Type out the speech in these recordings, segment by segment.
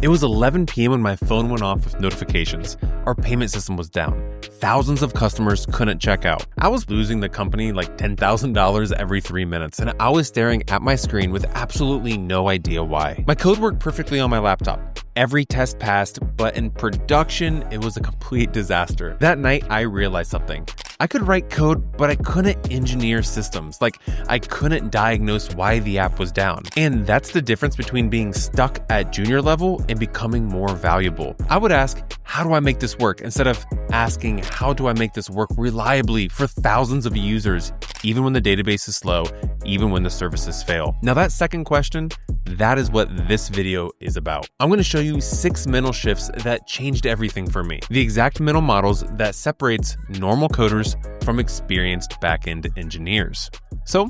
It was 11 p.m. when my phone went off with notifications. Our payment system was down. Thousands of customers couldn't check out. I was losing the company like $10,000 every 3 minutes, and I was staring at my screen with absolutely no idea why. My code worked perfectly on my laptop. Every test passed, but in production, it was a complete disaster. That night, I realized something. I could write code, but I couldn't engineer systems. Like, I couldn't diagnose why the app was down. And that's the difference between being stuck at junior level and becoming more valuable. I would ask, how do I make this work? Instead of asking, how do I make this work reliably for thousands of users, even when the database is slow, even when the services fail? Now, that second question, that is what this video is about. I'm going to show you 6 mental shifts that changed everything for me. The exact mental models that separates normal coders from experienced backend engineers. So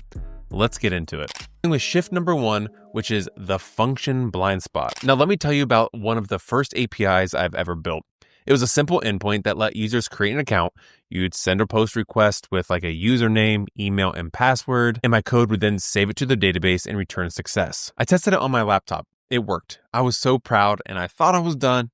let's get into it. With shift number 1, which is the function blind spot. Now let me tell you about one of the first APIs I've ever built. It was a simple endpoint that let users create an account. You'd send a post request with like a username, email, and password, and my code would then save it to the database and return success. I tested it on my laptop. It worked. I was so proud and I thought I was done,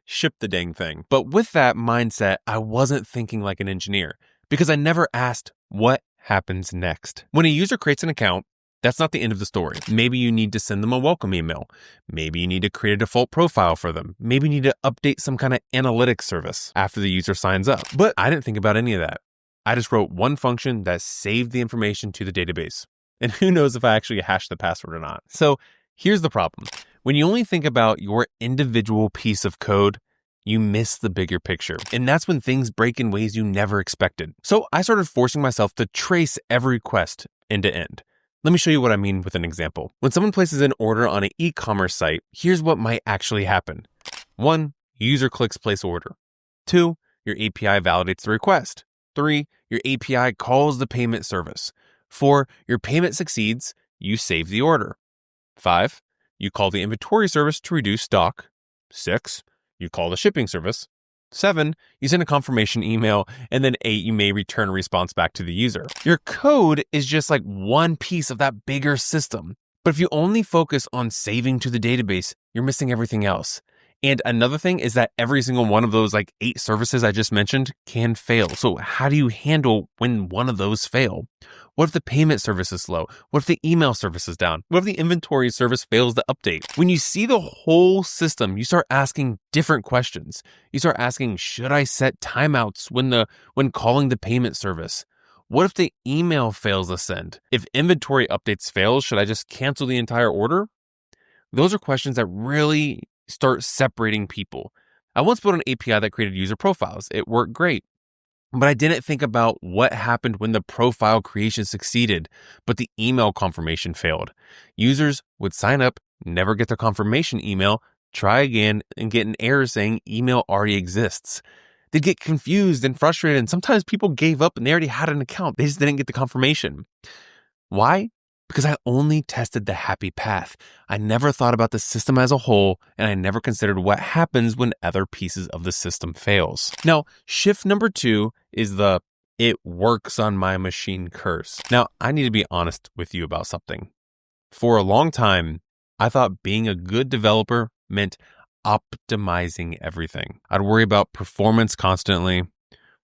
ship the dang thing. But with that mindset, I wasn't thinking like an engineer because I never asked what happens next. When a user creates an account, that's not the end of the story. Maybe you need to send them a welcome email. Maybe you need to create a default profile for them. Maybe you need to update some kind of analytics service after the user signs up. But I didn't think about any of that. I just wrote one function that saved the information to the database. And who knows if I actually hashed the password or not. So here's the problem. When you only think about your individual piece of code, you miss the bigger picture. And that's when things break in ways you never expected. So I started forcing myself to trace every request end to end. Let me show you what I mean with an example. When someone places an order on an e-commerce site, here's what might actually happen. 1, user clicks place order. 2, your API validates the request. 3, your API calls the payment service. 4, your payment succeeds, you save the order. 5, you call the inventory service to reduce stock. 6, you call the shipping service. 7, you send a confirmation email, and then 8, you may return a response back to the user. Your code is just like one piece of that bigger system. But if you only focus on saving to the database, you're missing everything else. And another thing is that every single one of those 8 services I just mentioned can fail. So how do you handle when one of those fail? What if the payment service is slow? What if the email service is down? What if the inventory service fails to update? When you see the whole system, you start asking different questions. You start asking, should I set timeouts when calling the payment service? What if the email fails to send? If inventory updates fail, should I just cancel the entire order? Those are questions that really start separating people. I once built an API that created user profiles. It worked great. But I didn't think about what happened when the profile creation succeeded, but the email confirmation failed. Users would sign up, never get their confirmation email, try again, and get an error saying email already exists. They'd get confused and frustrated, and sometimes people gave up and they already had an account. They just didn't get the confirmation. Why? Because I only tested the happy path. I never thought about the system as a whole, and I never considered what happens when other pieces of the system fails. Now, shift number 2 is the "it works on my machine" curse. Now, I need to be honest with you about something. For a long time, I thought being a good developer meant optimizing everything. I'd worry about performance constantly,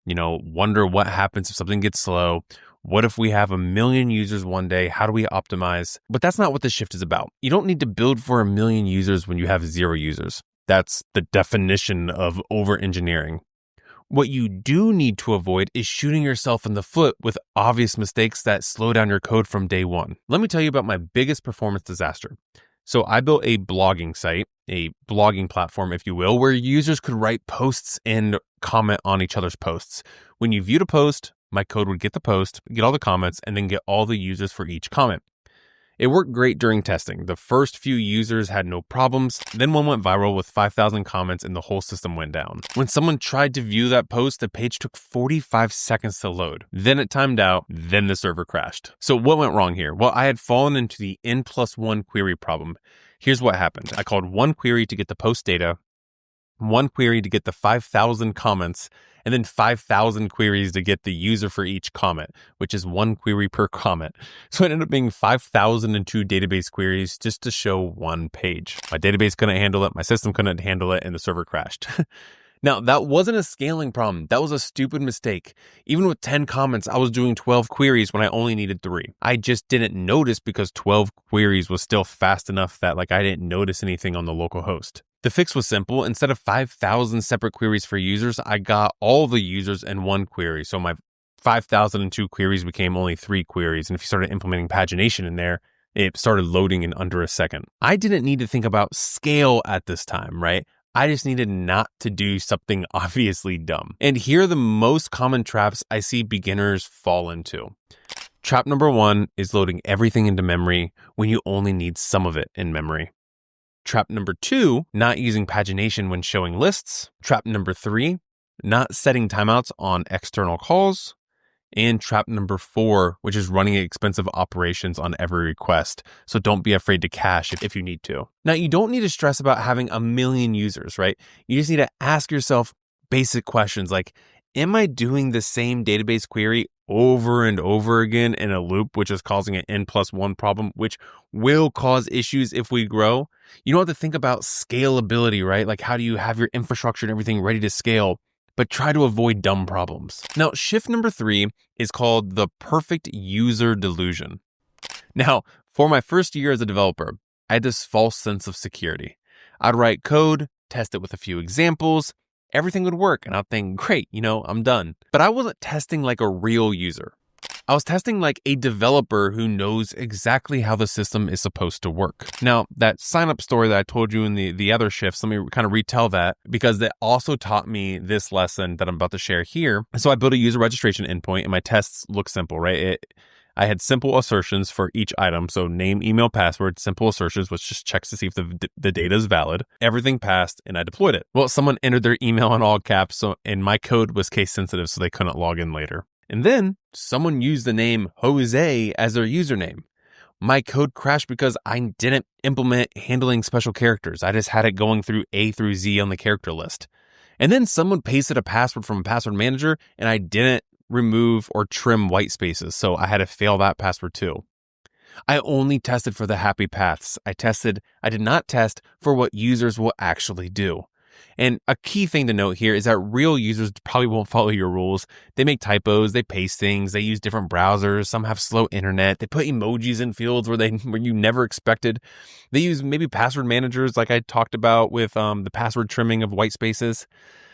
wonder what happens if something gets slow. What if we have 1 million users one day? How do we optimize? But that's not what this shift is about. You don't need to build for 1 million users when you have 0 users. That's the definition of over-engineering. What you do need to avoid is shooting yourself in the foot with obvious mistakes that slow down your code from day one. Let me tell you about my biggest performance disaster. So I built a blogging site, a blogging platform, if you will, where users could write posts and comment on each other's posts. When you viewed a post, my code would get the post, get all the comments, and then get all the users for each comment. It worked great during testing. The first few users had no problems. Then one went viral with 5,000 comments and the whole system went down. When someone tried to view that post, the page took 45 seconds to load. Then it timed out. Then the server crashed. So what went wrong here? Well, I had fallen into the N+1 query problem. Here's what happened. I called one query to get the post data, one query to get the 5,000 comments, and then 5,000 queries to get the user for each comment, which is one query per comment. So it ended up being 5,002 database queries just to show one page. My database couldn't handle it, my system couldn't handle it, and the server crashed. Now, that wasn't a scaling problem. That was a stupid mistake. Even with 10 comments, I was doing 12 queries when I only needed 3. I just didn't notice because 12 queries was still fast enough that I didn't notice anything on the local host. The fix was simple. Instead of 5,000 separate queries for users, I got all the users in one query. So my 5,002 queries became only 3 queries. And if you started implementing pagination in there, it started loading in under a second. I didn't need to think about scale at this time, right? I just needed not to do something obviously dumb. And here are the most common traps I see beginners fall into. Trap number 1 is loading everything into memory when you only need some of it in memory. Trap number 2, not using pagination when showing lists. Trap number 3, not setting timeouts on external calls. And trap number 4, which is running expensive operations on every request. So don't be afraid to cache if you need to. Now, you don't need to stress about having a million users, right? You just need to ask yourself basic questions like, am I doing the same database query over and over again in a loop, which is causing an N+1 problem, which will cause issues if we grow? You don't have to think about scalability, right? Like, how do you have your infrastructure and everything ready to scale? But try to avoid dumb problems. Now, shift number 3 is called the perfect user delusion. Now, for my first year as a developer, I had this false sense of security. I'd write code, test it with a few examples, everything would work, and I'd think, great, I'm done. But I wasn't testing like a real user. I was testing like a developer who knows exactly how the system is supposed to work. Now, that sign-up story that I told you in the other shifts, let me kind of retell that because that also taught me this lesson that I'm about to share here. So I built a user registration endpoint and my tests look simple, right? I had simple assertions for each item. So name, email, password, simple assertions, which just checks to see if the data is valid. Everything passed and I deployed it. Well, someone entered their email in all caps, and my code was case sensitive, so they couldn't log in later. And then someone used the name Jose as their username. My code crashed because I didn't implement handling special characters. I just had it going through A through Z on the character list. And then someone pasted a password from a password manager and I didn't remove or trim white spaces. So I had to fail that password too. I only tested for the happy paths. I did not test for what users will actually do. And a key thing to note here is that real users probably won't follow your rules. They make typos, they paste things, they use different browsers, some have slow internet, they put emojis in fields where you never expected. They use maybe password managers like I talked about with the password trimming of white spaces.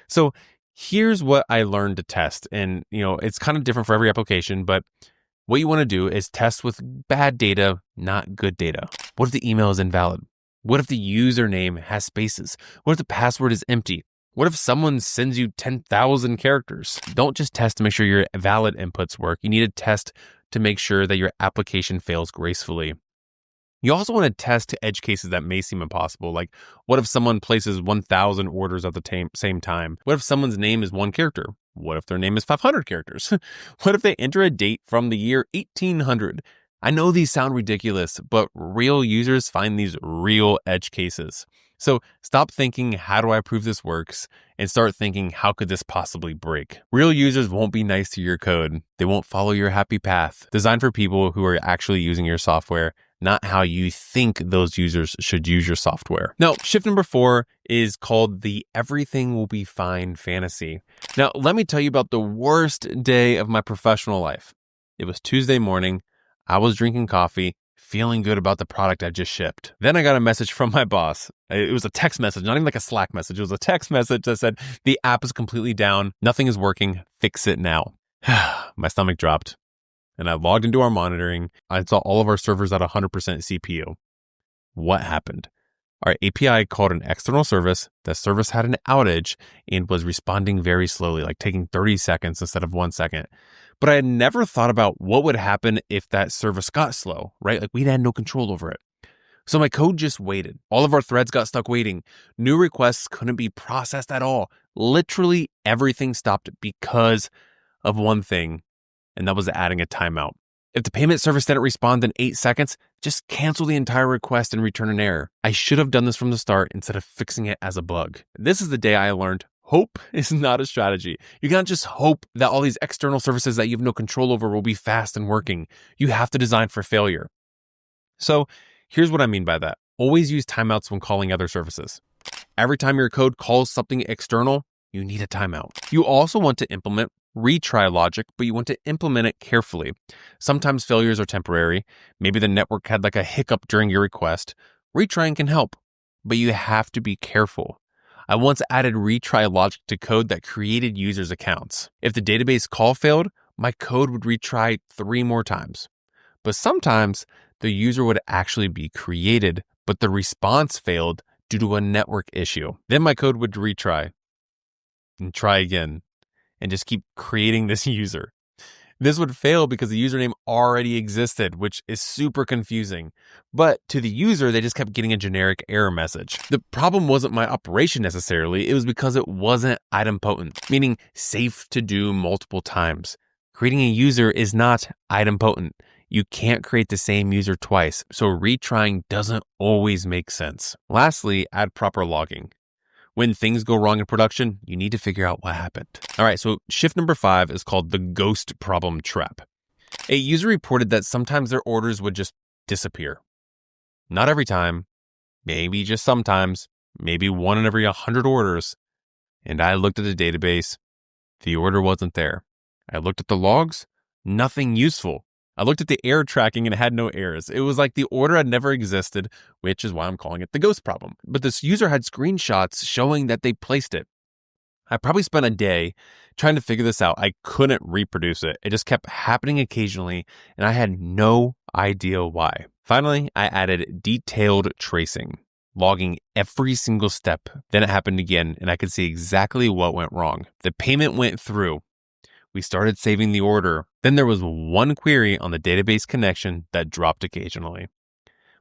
So here's what I learned to test. And it's kind of different for every application, but what you want to do is test with bad data, not good data. What if the email is invalid? What if the username has spaces? What if the password is empty? What if someone sends you 10,000 characters? Don't just test to make sure your valid inputs work. You need to test to make sure that your application fails gracefully. You also want to test to edge cases that may seem impossible. Like, what if someone places 1,000 orders at the same time? What if someone's name is one character? What if their name is 500 characters? What if they enter a date from the year 1800? I know these sound ridiculous, but real users find these real edge cases. So stop thinking, how do I prove this works? And start thinking, how could this possibly break? Real users won't be nice to your code. They won't follow your happy path. Designed for people who are actually using your software, not how you think those users should use your software. Now, shift number 4 is called the everything will be fine fantasy. Now, let me tell you about the worst day of my professional life. It was Tuesday morning. I was drinking coffee, feeling good about the product I just shipped. Then I got a message from my boss. It was a text message, not even like a Slack message. It was a text message that said, the app is completely down. Nothing is working. Fix it now. My stomach dropped. And I logged into our monitoring. I saw all of our servers at 100% CPU. What happened? Our API called an external service. That service had an outage and was responding very slowly, like taking 30 seconds instead of 1 second. But I had never thought about what would happen if that service got slow, right? Like we had no control over it. So my code just waited. All of our threads got stuck waiting. New requests couldn't be processed at all. Literally everything stopped because of one thing, and that was adding a timeout. If the payment service didn't respond in 8 seconds, just cancel the entire request and return an error. I should have done this from the start instead of fixing it as a bug. This is the day I learned hope is not a strategy. You can't just hope that all these external services that you have no control over will be fast and working. You have to design for failure. So here's what I mean by that. Always use timeouts when calling other services. Every time your code calls something external, you need a timeout. You also want to implement retry logic, but you want to implement it carefully. Sometimes failures are temporary. Maybe the network had like a hiccup during your request. Retrying can help, but you have to be careful. I once added retry logic to code that created users' accounts. If the database call failed, my code would retry 3 more times. But sometimes the user would actually be created, but the response failed due to a network issue. Then my code would retry and try again and just keep creating this user. This would fail because the username already existed, which is super confusing. But to the user, they just kept getting a generic error message. The problem wasn't my operation necessarily. It was because it wasn't idempotent, meaning safe to do multiple times. Creating a user is not idempotent. You can't create the same user twice, so retrying doesn't always make sense. Lastly, add proper logging. When things go wrong in production, you need to figure out what happened. All right, so shift number 5 is called the ghost problem trap. A user reported that sometimes their orders would just disappear. Not every time, maybe just sometimes, maybe 1 in every 100 orders. And I looked at the database, the order wasn't there. I looked at the logs, nothing useful. I looked at the error tracking and it had no errors. It was like the order had never existed, which is why I'm calling it the ghost problem. But this user had screenshots showing that they placed it. I probably spent a day trying to figure this out. I couldn't reproduce it. It just kept happening occasionally, and I had no idea why. Finally, I added detailed tracing, logging every single step. Then it happened again, and I could see exactly what went wrong. The payment went through. We started saving the order. Then there was one query on the database connection that dropped occasionally.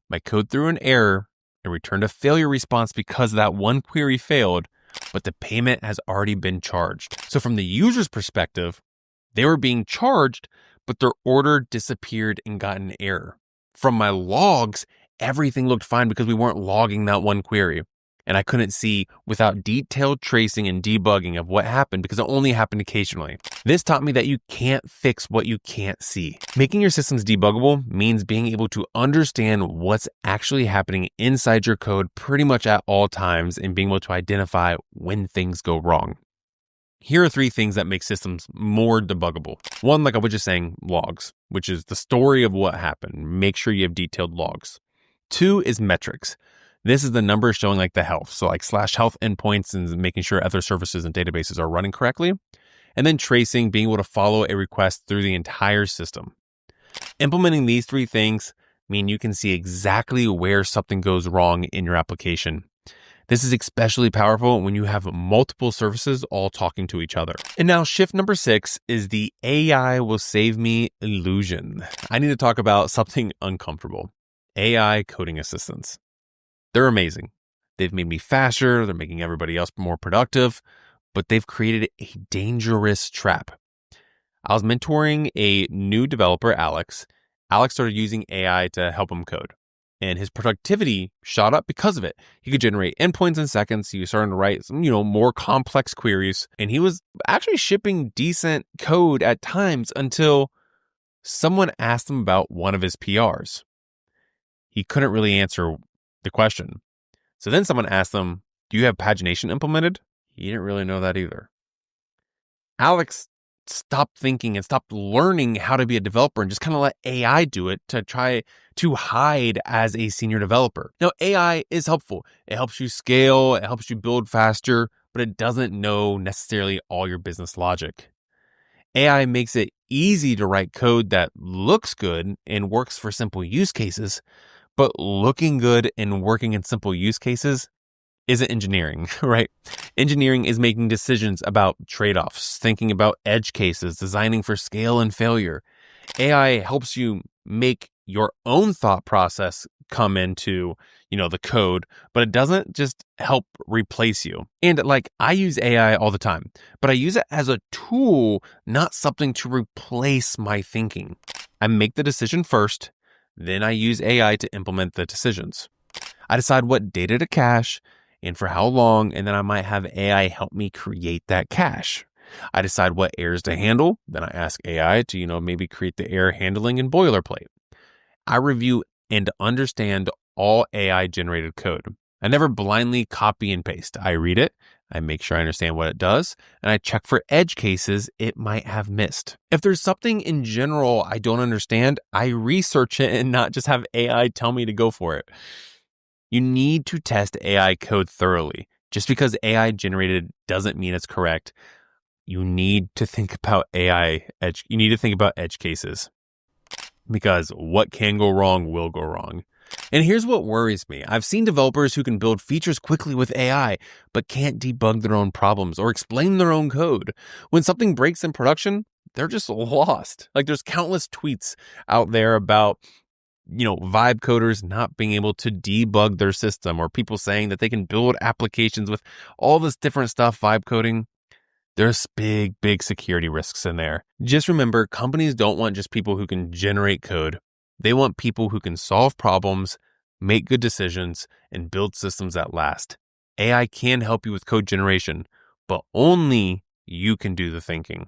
My code threw an error and returned a failure response because that one query failed, but the payment has already been charged. So from the user's perspective, they were being charged, but their order disappeared and got an error. From my logs, everything looked fine because we weren't logging that one query. And I couldn't see without detailed tracing and debugging of what happened because it only happened occasionally. This taught me that you can't fix what you can't see. Making your systems debuggable means being able to understand what's actually happening inside your code pretty much at all times and being able to identify when things go wrong. Here are 3 things that make systems more debuggable. 1, like I was just saying, logs, which is the story of what happened. Make sure you have detailed logs. 2 is metrics. This is the number showing like the health. So like /health endpoints and making sure other services and databases are running correctly. And then tracing, being able to follow a request through the entire system. Implementing these 3 things mean you can see exactly where something goes wrong in your application. This is especially powerful when you have multiple services all talking to each other. And now shift number 6 is the AI will save me illusion. I need to talk about something uncomfortable. AI coding assistants. They're amazing. They've made me faster. They're making everybody else more productive, but they've created a dangerous trap. I was mentoring a new developer, Alex. Alex started using AI to help him code, and his productivity shot up because of it. He could generate endpoints in seconds. He was starting to write some, more complex queries, and he was actually shipping decent code at times until someone asked him about one of his PRs. He couldn't really answer the question. So then someone asked him, do you have pagination implemented? He didn't really know that either. Alex stopped thinking and stopped learning how to be a developer and just kind of let AI do it to try to hide as a senior developer. Now, AI is helpful. It helps you scale, it helps you build faster, but it doesn't know necessarily all your business logic. AI makes it easy to write code that looks good and works for simple use cases, but looking good and working in simple use cases isn't engineering, right? Engineering is making decisions about trade-offs, thinking about edge cases, designing for scale and failure. AI helps you make your own thought process come into, the code, but it doesn't just help replace you. And I use AI all the time, but I use it as a tool, not something to replace my thinking. I make the decision first, then I use AI to implement the decisions. I decide what data to cache and for how long, and then I might have AI help me create that cache. I decide what errors to handle, then I ask AI to, maybe create the error handling in boilerplate. I review and understand all AI generated code. I never blindly copy and paste. I read it, I make sure I understand what it does, and I check for edge cases it might have missed. If there's something in general I don't understand, I research it and not just have AI tell me to go for it. You need to test AI code thoroughly. Just because AI generated doesn't mean it's correct. You need to think about you need to think about edge cases, because what can go wrong will go wrong. And here's what worries me. I've seen developers who can build features quickly with AI, but can't debug their own problems or explain their own code. When something breaks in production, they're just lost. Like, there's countless tweets out there about, vibe coders not being able to debug their system, or people saying that they can build applications with all this different stuff, vibe coding. There's big security risks in there. Just remember, companies don't want just people who can generate code. They want people who can solve problems, make good decisions, and build systems that last. AI can help you with code generation, but only you can do the thinking.